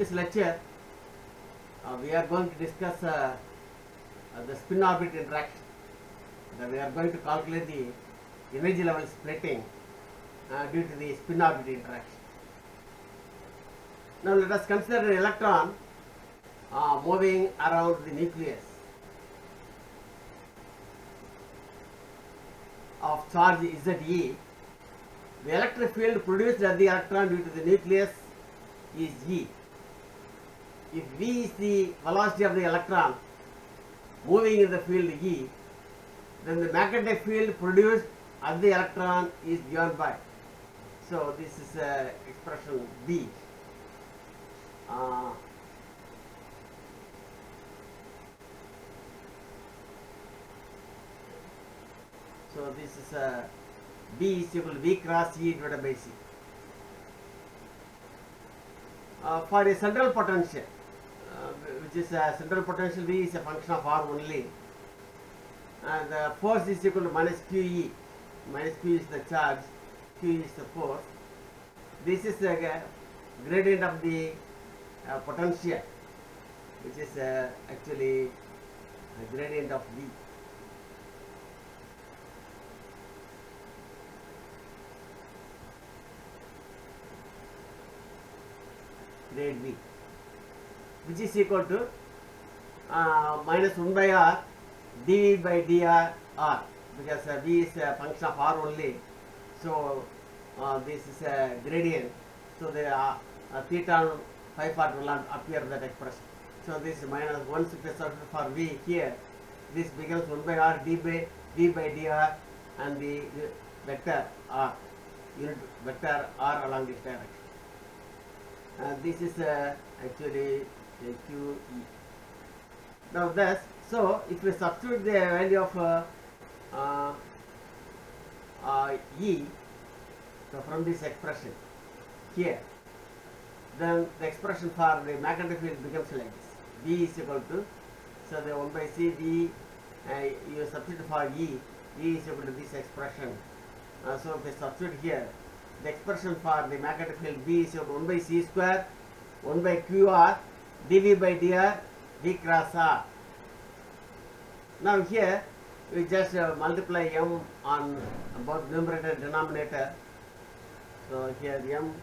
this lecture, we are going to discuss the spin orbit interaction. We are going to calculate the energy level splitting due to the spin orbit interaction. Now let us consider an electron moving around the nucleus of charge Ze. The electric field produced at the electron due to the nucleus is E. If V is the velocity of the electron moving in the field E, then the magnetic field produced at the electron is given by. So this is expression B. So this is B is equal to V cross E divided by C. For a central potential, which is a central potential, V is a function of R only, and the force is equal to minus QE. Minus Q is the charge, Q is the force. This is the gradient of the potential, which is actually a gradient of V. Grade V, which is equal to minus 1 by R dV by dr R, because V is a function of R only, so this is a gradient, so the theta and phi part will not appear in that expression. So this is minus 1 for V here, this becomes 1 by R d by V by dr and the vector R, unit vector R along this direction. This is actually QE. Now thus, so if we substitute the value of E, so from this expression here, then the expression for the magnetic field becomes like this. V is equal to, so the 1 by C V, you substitute for E is equal to this expression. So if we substitute here, the expression for the magnetic field V is equal to 1 by C square, 1 by QR, dV by dr, V cross R. Now here we just multiply M on both numerator and denominator. So here M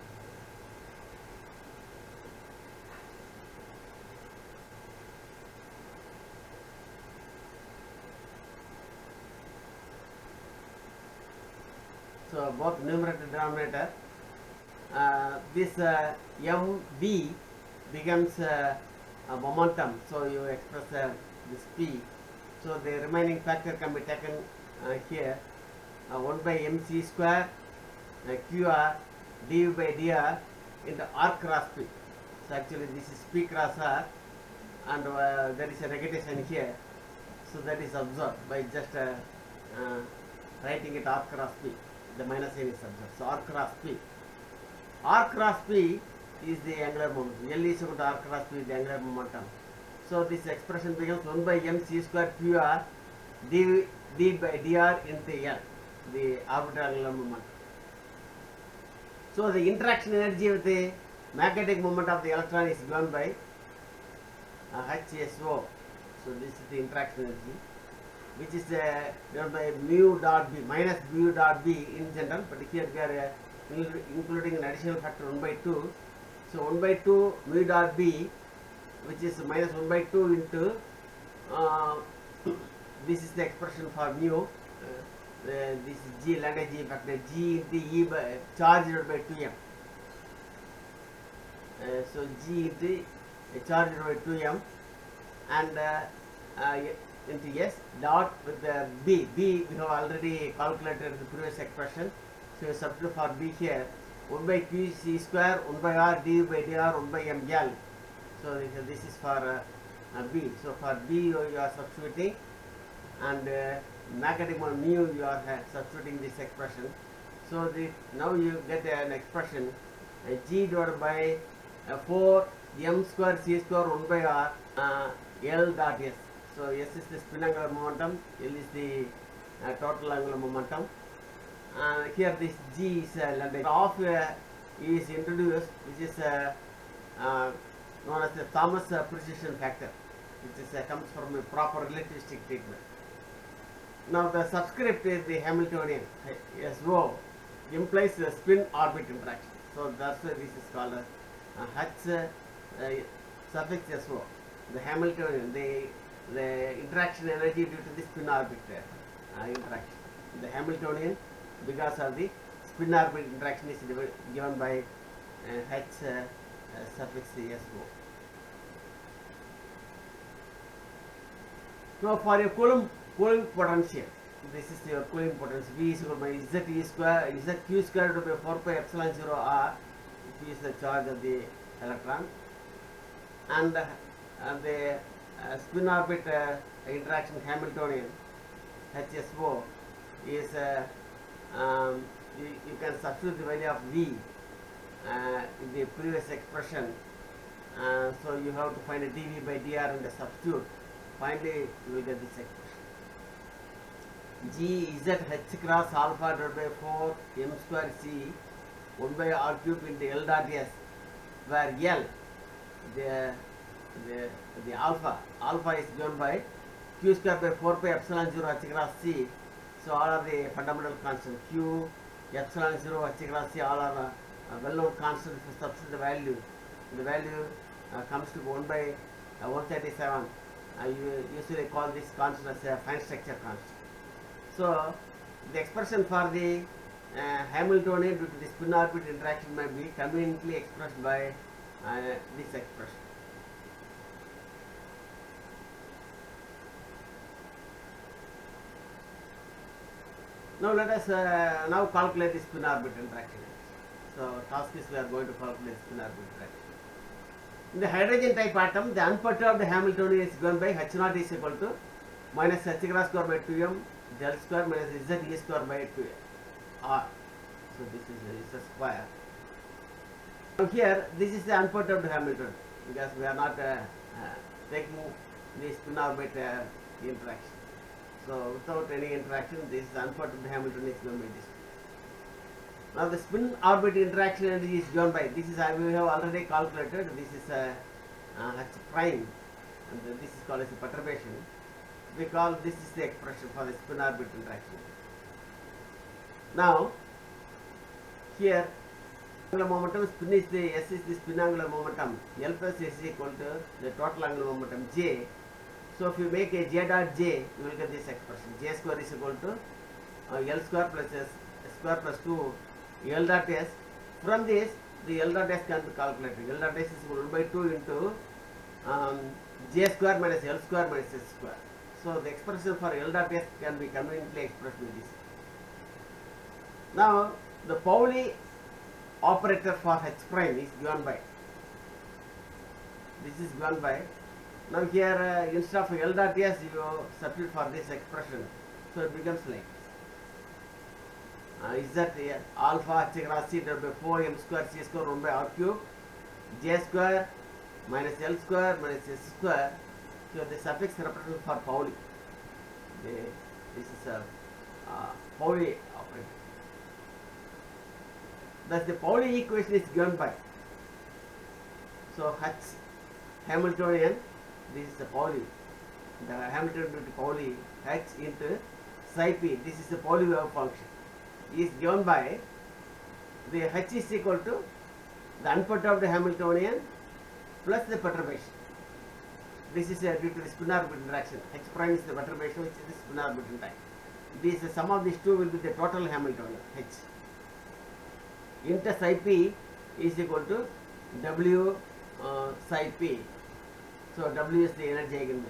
so both numerator and denominator, this mv becomes a momentum, so you express this p, so the remaining factor can be taken here, 1 by mc square qr dv by dr into r cross p. So actually this is p cross r, and there is a negative sign here, so that is absorbed by just writing it r cross p. The minus sign is absorbed. So R cross P. R cross P is the angular momentum. L is equal to R cross P is the angular momentum. So this expression becomes 1 by mc square QR d by dr into L, the orbital angular momentum. So the interaction energy with the magnetic moment of the electron is given by HSO. So this is the interaction energy, which is given by mu dot b, minus mu dot b in general, but here we are including an additional factor 1 by 2. So 1 by 2 mu dot b, which is minus 1 by 2 into, this is the expression for mu, this is G, lambda G factor, G into E by charge divided by 2m. So G into charge divided by 2m, and into S dot with the B. B we have already calculated in the previous expression. So substitute for B here, 1 by Q C square, 1 by R dV by dr, 1 by M L. So this is for B. So for B you are substituting, and magnetic moment mu you are substituting this expression. So now you get an expression G divided by 4 M square C square 1 by R L dot S. So S is the spin angular momentum, L is the total angular momentum. Here this G is lambda. Off is introduced, which is known as the Thomas precision factor, which is, comes from a proper relativistic treatment. Now the subscript is the Hamiltonian SO implies a spin orbit interaction. So that's why this is called as H suffix SO. The Hamiltonian, the interaction energy due to the spin orbit interaction. The Hamiltonian, because of the spin orbit interaction, is given by H suffix SO. Now for a Coulomb potential, this is your Coulomb potential. V is equal to Z E square, Z Q square divided by 4 pi epsilon 0 R. Q is the charge of the electron, and the spin orbit interaction Hamiltonian HSO is you can substitute the value of V in the previous expression. So you have to find a dV by dr and substitute. Finally, you will get this expression. G Z H cross alpha divided by 4 m square C 1 by r cube into L dot S, where L, the alpha is given by Q square by 4 pi epsilon 0 H cross C. So all are the fundamental constants. Q, epsilon 0 H cross C, all are well-known constants. If you substitute the value comes to 1 by 137. You usually call this constant as a fine structure constant. So the expression for the Hamiltonian due to the spin orbit interaction may be conveniently expressed by this expression. Now let us now calculate the spin orbit interaction. So task is we are going to calculate spin orbit interaction. In the hydrogen type atom, the unperturbed Hamiltonian is given by H naught is equal to minus H cross square by 2m del square minus Z E square by 2 R. So this is a square. Now here, this is the unperturbed Hamiltonian, because we are not taking the spin orbit interaction. So without any interaction, this is unperturbed Hamiltonian is given by this. Now the spin orbit interaction energy is given by, this is we have already calculated, this is H prime, and this is called as a perturbation. We call this is the expression for the spin orbit interaction. Now here angular momentum, spin is the S is the spin angular momentum, L plus S is equal to the total angular momentum J. So if you make a J dot J, you will get this expression. J square is equal to L square plus S square plus 2 L dot S. From this, the L dot S can be calculated. L dot S is equal to 1 by 2 into J square minus L square minus S square. So the expression for L dot S can be conveniently expressed with this. Now the Pauli operator for H prime is given by, this is given by, now here instead of L dot S you substitute for this expression, so it becomes like is that alpha H cross C divided by 4 m square C square 1 by r cube J square minus L square minus S square. So the suffix representation for Pauli. This is a Pauli operator. Thus the Pauli equation is given by, so H Hamiltonian, this is the Pauli, the Hamiltonian due to Pauli, H into psi p, this is the Pauli wave function, is given by the H is equal to the unperturbed Hamiltonian plus the perturbation. This is due to the spin orbit interaction. H prime is the perturbation, which is the spin orbit interaction. This sum of these two will be the total Hamiltonian H. Into psi p is equal to W psi p. So W is the energy eigenvalue.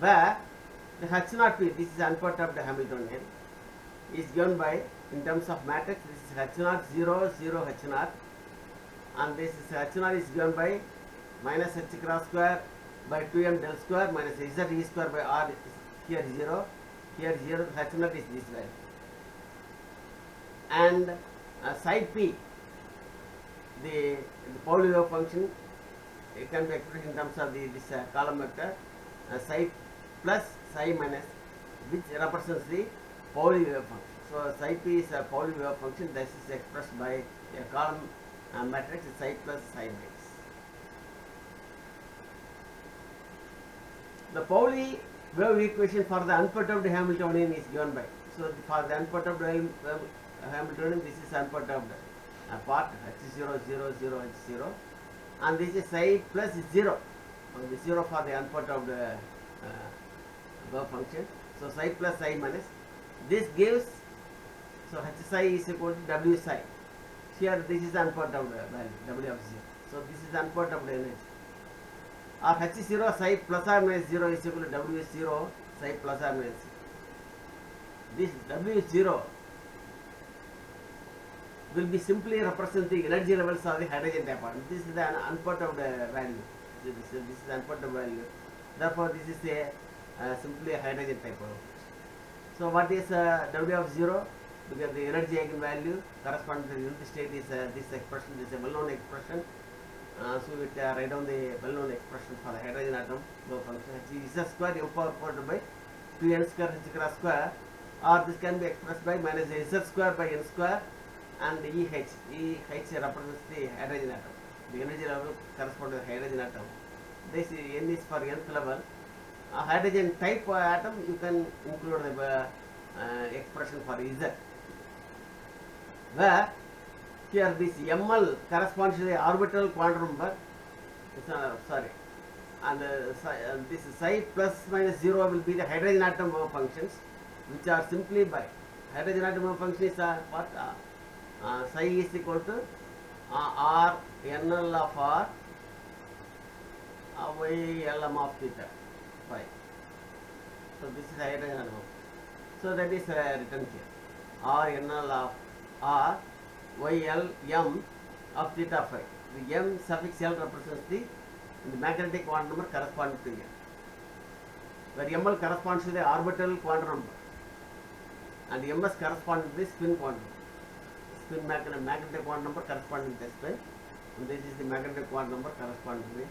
Where the H naught p, this is unperturbed Hamiltonian, is given by, in terms of matrix, this is H naught 0 0 H naught, and this is H naught is given by minus H cross square by 2m del square minus Z E square by R. Here 0, here 0, H naught is this value. And side P, the Pauli wave function, it can be expressed in terms of this column vector, psi plus psi minus, which represents the Pauli wave function. So psi p is a Pauli wave function. This is expressed by a column matrix psi plus psi minus. The Pauli wave equation for the unperturbed Hamiltonian is given by. So for the unperturbed Hamiltonian, this is unperturbed part H0, 0, 0, H0, and this is psi plus 0. The 0 for the unperturbed wave function. So psi plus psi minus. This gives, so H psi is equal to W psi. Here this is unperturbed value, W of 0. So this is unperturbed energy. Or H0 psi plus or minus 0 is equal to W0 psi plus or minus 0. This W0 will be simply representing energy levels of the hydrogen atom. This is the unperturbed value. This is unperturbed value. Therefore, this is simply a hydrogen type of. So, what is W of 0? Because the energy eigenvalue corresponding to the unit state is this expression. This is a well-known expression. So, we write down the well-known expression for the hydrogen atom wave function. H is a square m power 4 by 2n square h cross square, or this can be expressed by minus z square by n square, and EH. EH represents the hydrogen atom. The energy level corresponds to the hydrogen atom. This n is for nth level. A hydrogen type atom, you can include the expression for Z. Where here this ML corresponds to the orbital quantum number. And this psi plus minus 0 will be the hydrogen atom wave functions, which are simply by hydrogen atom wave function is what psi is equal to R NL of R Y LM of theta phi. So this is hydrogen atom. So that is written here. R NL of R Y L M of theta phi. The M suffix L represents the magnetic quantum number corresponding to M. Where ML corresponds to the orbital quantum number, and MS corresponds to the spin quantum. Spin magnetic quantum number corresponding to the spin, and this is the magnetic quantum number corresponding to the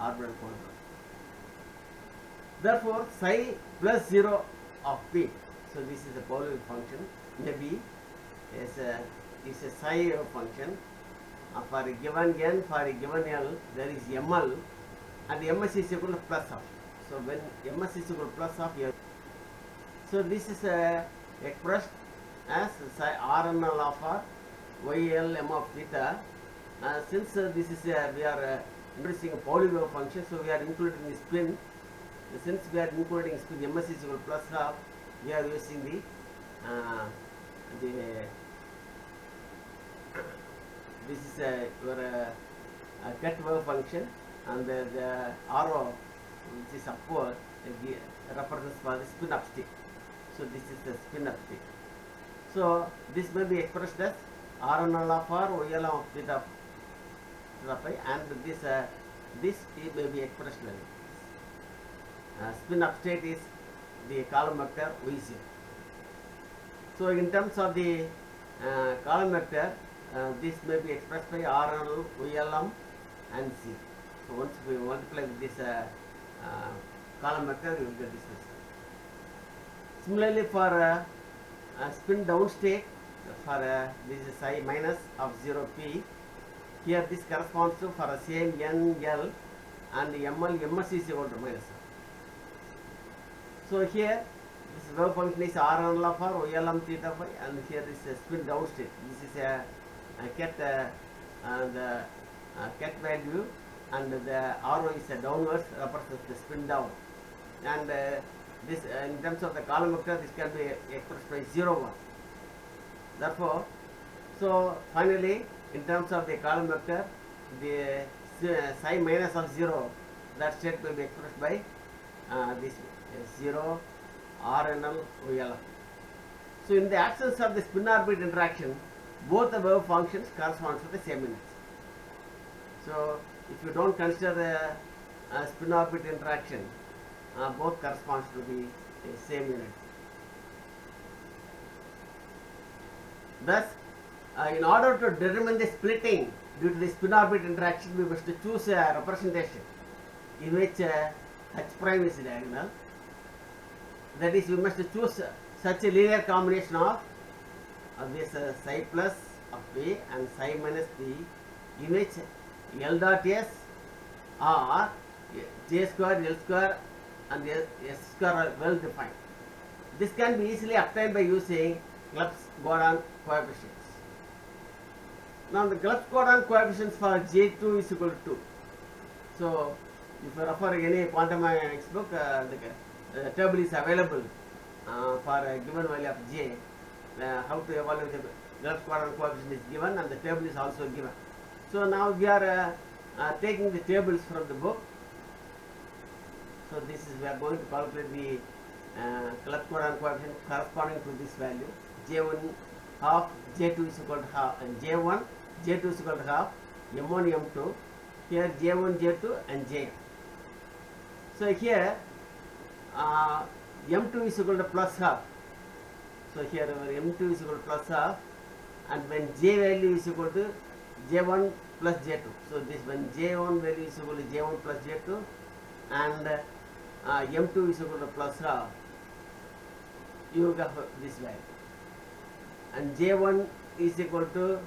orbital quantum number. Therefore, psi plus 0 of P. So this is a Pauli function. Maybe is a psi function. For a given n, for a given L, there is ML, and MS is equal to plus of. So when MS is equal to plus of L, so this is expressed as psi RNL of R, YL M of theta. Since this is we are introducing a Pauli wave function, so we are including the spin. Since we are including spin, MS is equal to plus of, we are using the this is your cut wave function, and the arrow which is upward represents for the spin up stick. So this is the spin up stick. So this may be expressed as RNL of R, YL of theta phi, and this may be expressed like this. Spin up state is the column vector YZ. So in terms of the column vector, this may be expressed by RNL, YLM and C. So once we multiply with this column vector, we will get this result. Similarly, for spin down state, for this is psi minus of 0p, here this corresponds to for a same NL, and ML MS is equal to minus. So here this wave function is RNL of R, YLM theta phi, and here is a spin down state. This is a ket the ket value, and the arrow is a downwards, represents the spin down, and this in terms of the column vector, this can be expressed by 0 1. Therefore, so finally in terms of the column vector, the psi minus of 0, that state will be expressed by this 0 RNL YL. So in the absence of the spin orbit interaction, both the wave functions correspond to the same units. So if you don't consider the spin orbit interaction, both corresponds to the same unit. Thus, in order to determine the splitting due to the spin orbit interaction, we must choose a representation in which H prime is diagonal. That is, we must choose such a linear combination of this psi plus of P and psi minus P, in which L dot S or J square, L square and S square are well defined. This can be easily obtained by using Clebsch-Gordan coefficients. Now the Clebsch-Gordan coefficients for J2 is equal to 2. So if you refer any quantum mechanics book, the table is available for a given value of J. How to evaluate the Clebsch-Gordan coefficient is given, and the table is also given. So now we are taking the tables from the book. So this is, we are going to calculate the Clebsch-Gordan coefficient corresponding to this value. J1 half, J2 is equal to half, and J1, J2 is equal to half, M1, M2. Here J1, J2 and Jn. So here M2 is equal to plus half. So here our M2 is equal to plus half, and when J value is equal to J1 plus J2. So this, when J1 value is equal to J1 plus J2 and M2 is equal to plus half, you have this value. And J1 is equal to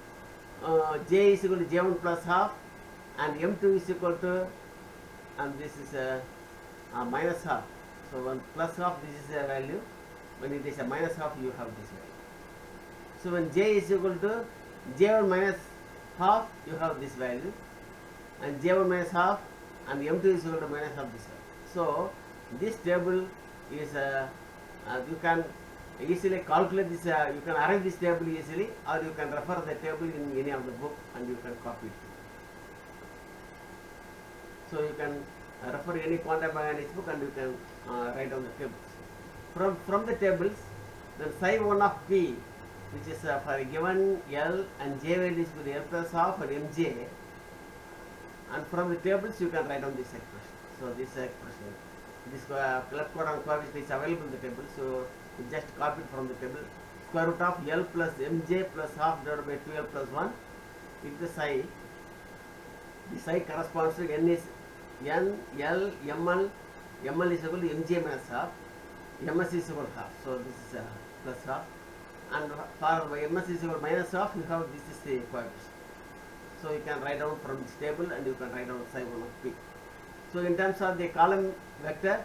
J is equal to J1 plus half, and M2 is equal to, and this is minus half. So when plus half, this is a value. When it is a minus half, you have this value. So when J is equal to J1 minus half, you have this value, and J1 minus half, and M2 is equal to minus half this value. So this table is you can easily calculate this, you can arrange this table easily, or you can refer the table in any of the book and you can copy it. So you can refer any quantum mechanics book and you can write down the tables. From the tables, then psi 1 of P, which is for a given L and J values with L plus half and Mj, and from the tables you can write down this expression. So this expression, this Clebsch-Gordan coefficient is available in the table, so you just copy it from the table. Square root of L plus Mj plus half divided by 2L plus 1 into psi. The psi corresponds to N is N, L, ML. ML is equal to Mj minus half. Ms is equal to half. So this is plus half. And for Ms is equal to minus half, you have this is the coefficient. So you can write down from this table and you can write down psi 1 of P. So in terms of the column vector,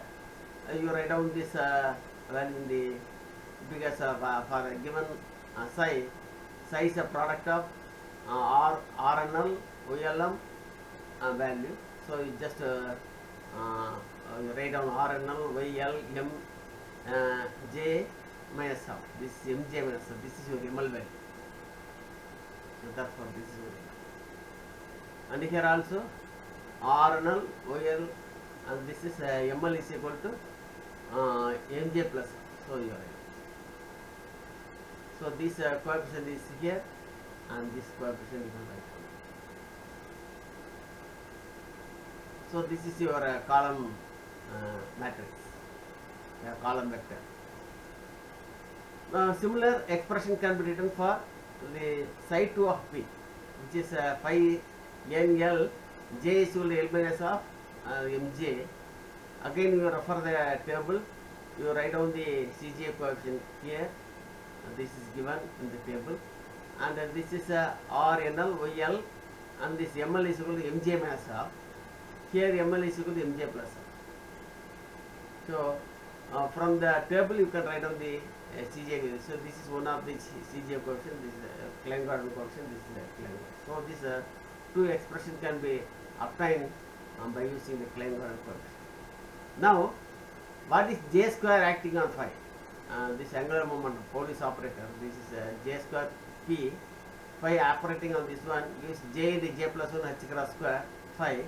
you write down this value in the, because for a given psi is a product of RNL, OLM value. So you just you write down RNL, YL, M, J minus half. This is Mj minus half. This is your ML value. So therefore this is your ML. And here also RNL, OL, and this is ML is equal to Mj plus. So you are right. So this coefficient is here, and this coefficient is right. So this is your column matrix, column vector. Similar expression can be written for the psi 2 of P, which is phi NL, J is equal to L minus half Mj. Again you refer the table, you write down the CGA coefficient here, this is given in the table, and this is RNL, YL, and this ML is equal to Mj minus half. Here ML is equal to Mj plus half. So from the table you can write down the CGA value. So this is one of the CGA coefficient, this is Klein-Gordon coefficient, this is Klein-Gordon. So these two expressions can be obtained by using the Klein-Gordon coefficient. Now, what is J square acting on phi? This angular momentum, Polish operator, this is J square P. Phi operating on this one, use J into J plus 1 h cross square phi,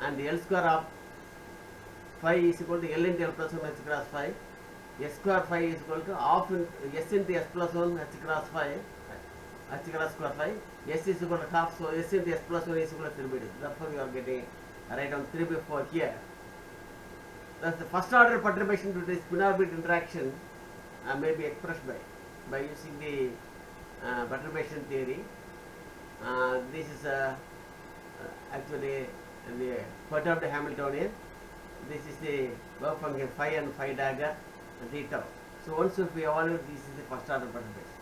and L square of phi is equal to L into L plus 1 h cross phi. S square phi is equal to half S into S plus 1 h cross phi, h cross square phi. S is equal to half, so S into S plus 1 is equal to 3 by 2. Therefore, you are getting write down 3 by 4 here. Thus, the first order perturbation due to the spin orbit interaction may be expressed by using the perturbation theory. This is actually the perturbed Hamiltonian. This is the wave function phi and phi dagger and d tau. So once if we evaluate, this is the first order perturbation.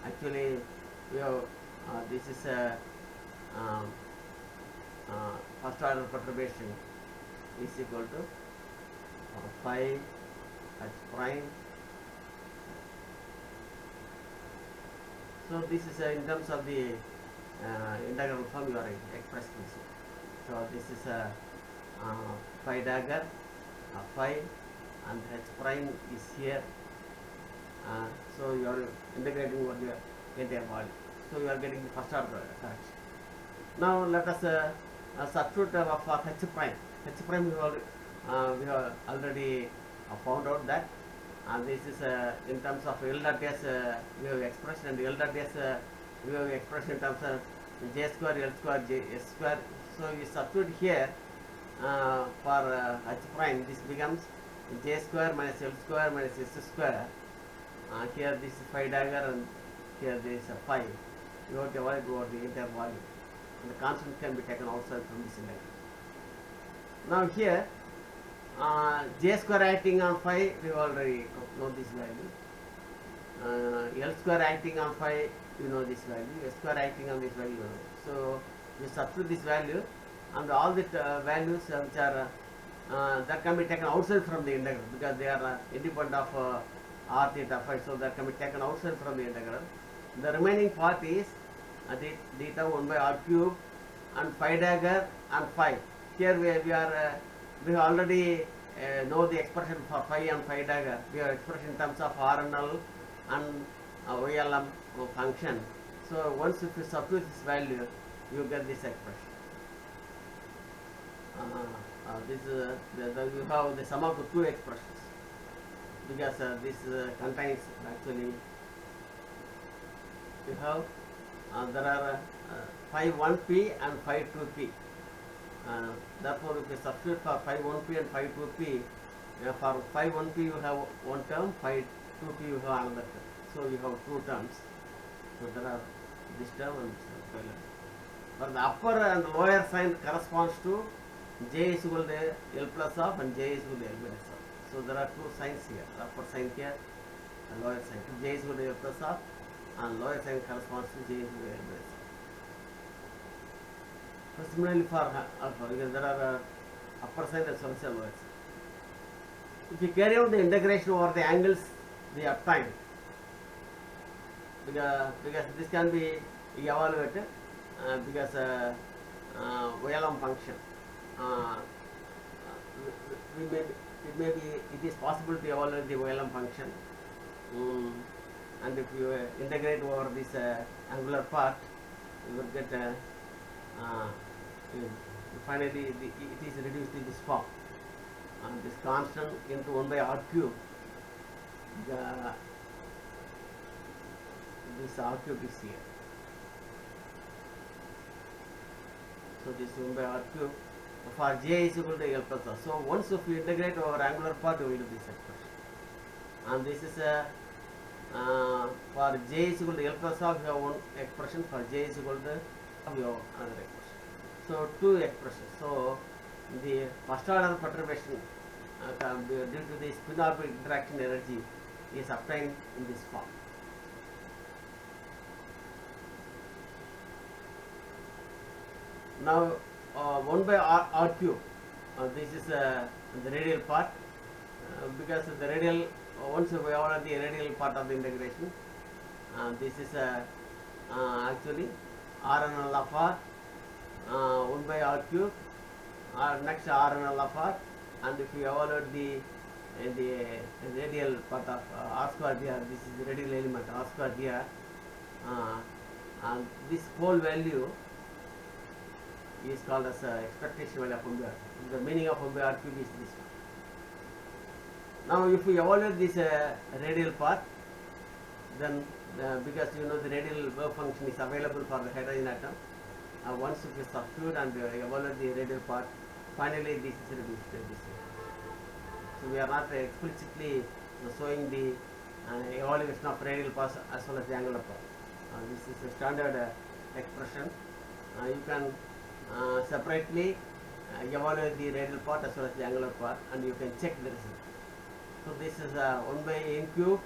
Actually, we have this is a first order perturbation is equal to phi h prime. So this is in terms of the integral form you are expressing this. So this is phi dagger, phi, and h prime is here. So you are integrating what you entire volume. So you are getting the first order correction. Now let us substitute for h prime. H prime we have already found out that, and this is in terms of L dot S we have expressed, and L dot S we have expressed in terms of j square L square j s square. So we substitute here for h prime. This becomes j square minus L square minus s square. Here this is phi dagger, and here there is a phi. You have to avoid over the entire volume, and the constant can be taken outside from this integral. Now here j square acting on phi, we already know this value. L square acting on phi, you know this value. S square acting on this value, you know. So you substitute this value, and all the values which are that can be taken outside from the integral, because they are independent of r theta phi, so that can be taken outside from the integral. The remaining part is theta 1 by r cube and phi dagger and phi. Here we have already know the expression for phi and phi dagger. We have expression in terms of RNL and OLM function. So once if you substitute this value, you get this expression. This you have the sum of the two expressions, because this contains actually you have there are phi 1p and phi 2p. Therefore, if you substitute for phi 1p and phi 2p, for phi 1p you have one term, phi 2p you have another term. So you have two terms. So there are this term and this term. For the upper and lower sign corresponds to j is equal to L plus of and j is equal to L minus of. So there are two signs here, upper sign here and lower sign. J is equal to L plus of, and lower sign corresponds to j is equal to L minus of. So similarly for alpha, because there are upper sign as well as lower sign. If you carry out the integration over the angles we obtained, because this can be evaluated, because OLM function, it is possible to evaluate the OLM function, and if you integrate over this angular part, you will get finally it is reduced in this form, this constant into 1 by r cube. This r cube is here. So this 1 by r cube for j is equal to L plus r. So once if you integrate over angular part, you will do this expression. And this is for j is equal to L plus r, you have one expression. For j is equal to you have another expression. So two expressions. So the first order perturbation due to the spin orbit interaction energy is obtained in this form. Now 1 by r cube, this is the radial part, because the radial, once we have the radial part of the integration, this is actually RNL of r, 1 by r cube, next RNL of r, and if you evaluate the radial part of r square dr, this is the radial element r square dr, and this whole value is called as expectation value of 1 by r. The meaning of 1 by r cube is this one. Now if we evaluate this radial part, then because you know the radial wave function is available for the hydrogen atom, once if you substitute and evaluate the radial part, finally this is reduced to this way. So we are not explicitly showing the evaluation of radial part as well as the angular part. This is a standard expression. You can separately evaluate the radial part as well as the angular part, and you can check the result. So this is 1 by n cube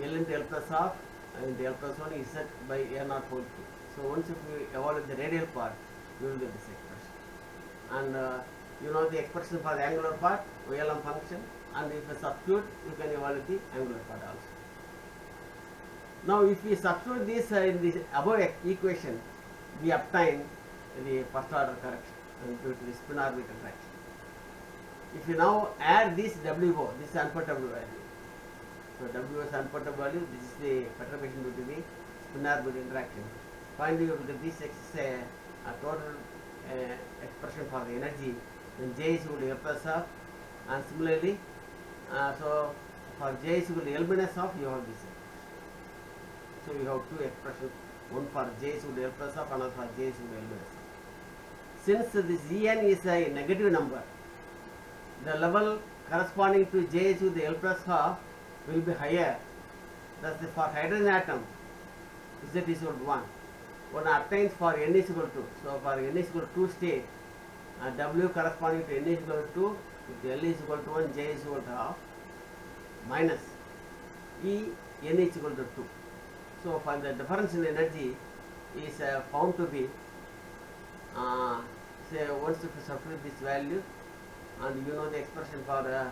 L into L plus half, and the L plus 1 is set by A naught whole cube. So once if you evaluate the radial part, you will get this expression. And you know the expression for the angular part, OLM function, and if you substitute, you can evaluate the angular part also. Now, if we substitute this in the above equation, we obtain the first order correction due to the spin orbit interaction. If you now add this WO, this is unperturbed value. So WO is unperturbed value, this is the perturbation due to the spin orbit interaction. Finally, you will get this is a total expression for the energy, then J is equal to L plus half, and similarly, so for J is equal to L minus half, you have this. So we have two expressions, one for J is equal to L plus half, another for J is equal to L minus half. Since this En is a negative number, the level corresponding to J is equal to L plus half will be higher. Thus, for hydrogen atom, Z is equal to 1. One obtains for N is equal to. So, for N is equal to 2 state, W corresponding to N is equal to 2, if L is equal to 1, J is equal to half, minus E, N is equal to 2. So, for the difference in energy is found to be, say, once if you substitute this value, and you know the expression for En,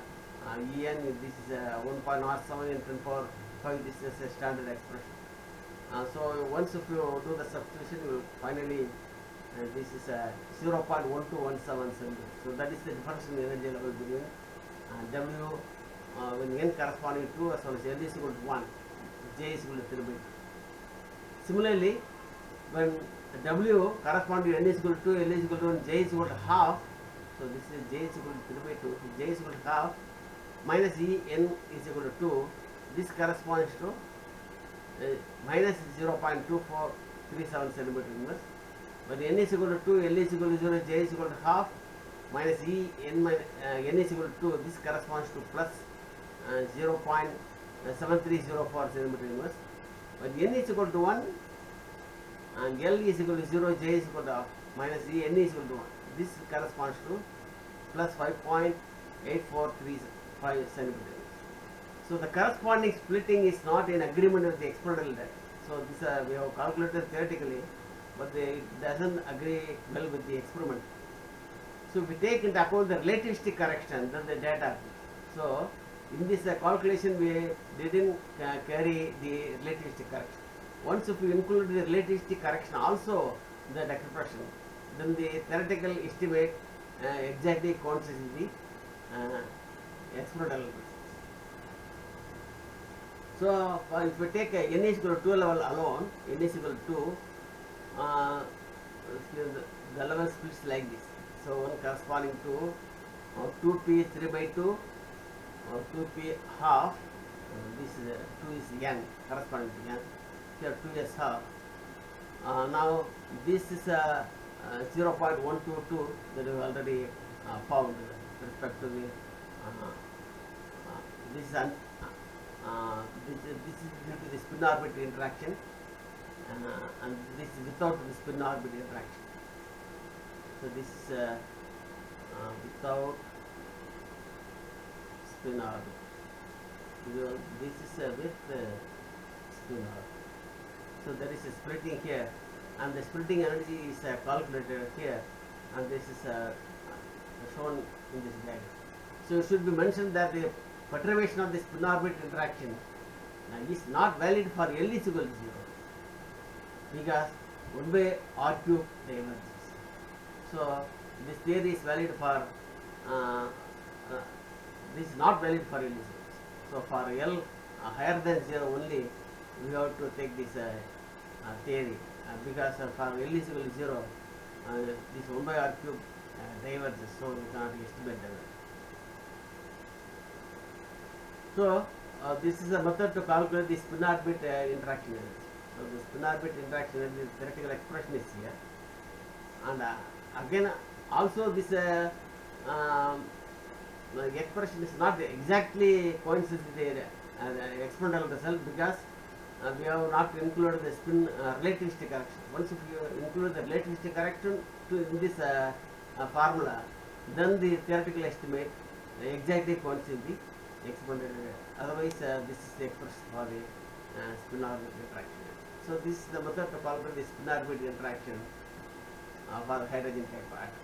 this is 1.07 in 10 power 5, this is a standard expression. So once if you do the substitution, you will finally this is 0.1217 centimeter. So that is the difference in energy level between W when N corresponding to as well as L is equal to 1, J is equal to 3 by 2. Similarly, when W corresponding to N is equal to 2, L is equal to 1, J is equal to half. So this is J is equal to 3 by 2. J is equal to half minus E, N is equal to 2. This corresponds to minus 0.2437 centimeter inverse. When N is equal to 2, L is equal to 0, J is equal to half minus E, N is equal to 2. This corresponds to plus 0.7304 centimeter inverse. When N is equal to 1 and L is equal to 0, J is equal to half minus E, N is equal to 1. This corresponds to plus 5.8435 centimeter. So the corresponding splitting is not in agreement with the experimental data. So this we have calculated theoretically, but it doesn't agree well with the experiment. So if we take into account the relativistic correction, then the data. So in this calculation we didn't carry the relativistic correction. Once if we include the relativistic correction also in that expression, then the theoretical estimate exactly coincides with the experimental results. So if we take N is equal to 2 level alone, N is equal to 2, the level splits like this. So one corresponding to 2p 3 by 2 or 2p half. This is 2 is N corresponding to N. Here 2 is half. Now this is 0.122 that we already found with respect to the this is due to the spin orbit interaction, and this is without the spin orbit interaction. So this is without spin orbit. This is with spin orbit. So there is a splitting here, and the splitting energy is calculated here, and this is shown in this diagram. So it should be mentioned that the perturbation of the spin orbit interaction is not valid for L is equal to 0, because 1 by R cube diverges. So this theory is valid for this is not valid for L is equal to 0. So for L higher than 0 only we have to take this theory, because for L is equal to 0 this 1 by R cube diverges, so we cannot estimate that. So this is a method to calculate the spin orbit interaction energy. So the spin orbit interaction energy, theoretical expression is here, and again also this expression is not exactly coincides with the experimental result, because we have not included the spin relativistic correction. Once if you include the relativistic correction in this formula, then the theoretical estimate exactly coincides with the experimental data. Otherwise, this is the expression for the spin orbit interaction. So this is the method to calculate the spin orbit interaction for hydrogen type atom.